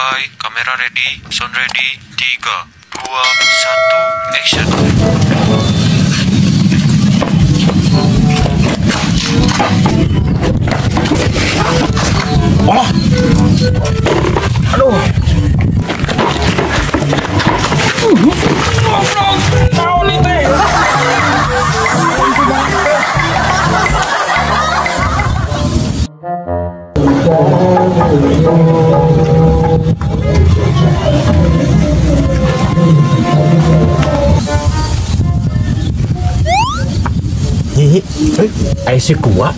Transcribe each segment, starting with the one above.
Standby, kamera ready, sound ready, 3, 2, 1, action. Alah. Aduh. Tahu nih teh. Ayo si kuat.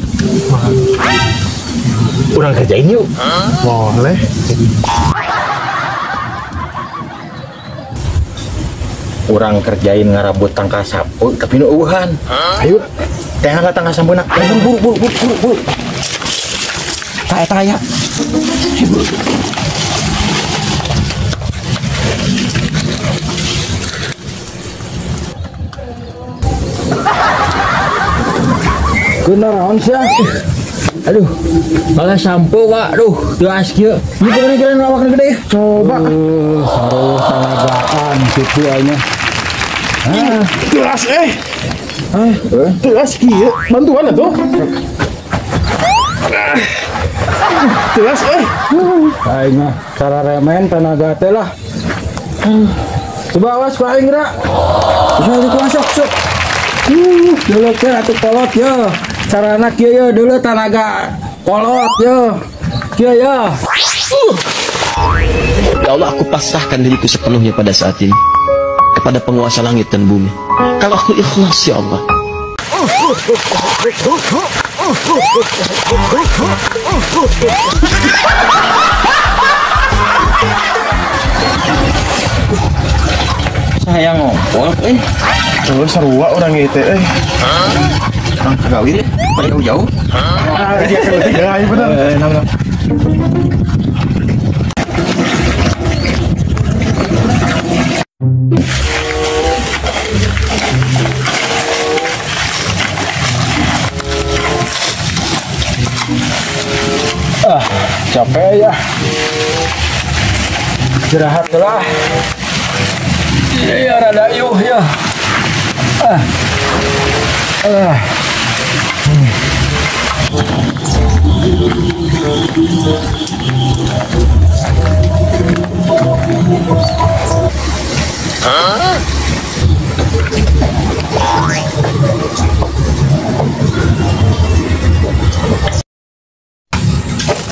Urang kerjain yuk. Boleh. Urang kerjain ngarabut tangka sapu tapi nu eueuhan. Ayo. Tengah tangka sampuna. Buru. Ta ya. Kenaon sih? Aduh, malah sampo Pak. Aduh, gelas kieu. Ieu kira awakna gede. Coba. Harus tenagaan gitu aja. Gelas gelas kieu bantuan atuh. Gelas aing mah cara remen tenaga teh lah. Coba awas Pak Aing gerak. Sok. Dulu teh atuh kolot ya. Carana kieu ya dulu tenaga kolot ya. Kieu ya. Ya Allah, aku pasrahkan diriku sepenuhnya pada saat ini kepada penguasa langit dan bumi. Kalau aku ikhlas ya Allah. Saya ngompol Terus sarua orang itu orang kagawin pada jauh-jauh. Dia ketiga aja bener. Capek ya. Istirahat lah. Iya rada yuh ya.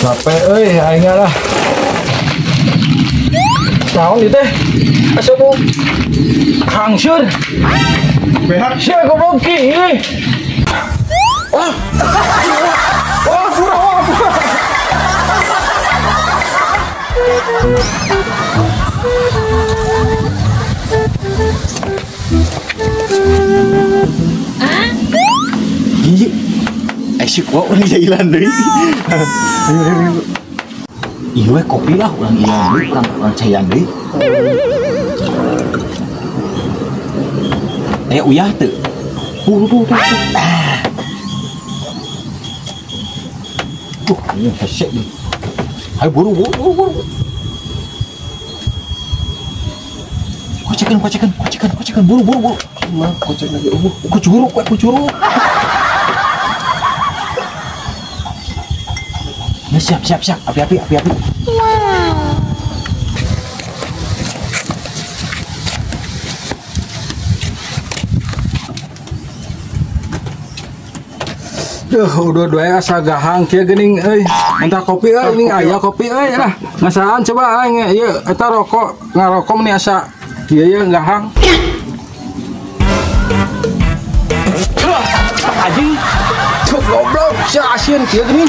Capek aing lah. Naon ieu teh? Asa bu hangsur. Behak sia goblok kieu. Wah. Iya. Asyik kok urang jailan deui. Ayo. Iya kopi lah urang ilang deui, urang cayan deui. Aya uyah teu. Tuh. Ini hesek nih. Ayo buru. Kocekan, buru. Allah, kocek lagi. Kucuruk. Ya siap. Api. Wow. Udah asa gahang kieu geuning euy. Minta kopi euy, ini aya kopi euy lah. Ngasaan coba aing ieu eta rokok, ngarokok meni asa kieu ye gahang. Anjing. Cuk goblok, sia asin kieu geuning.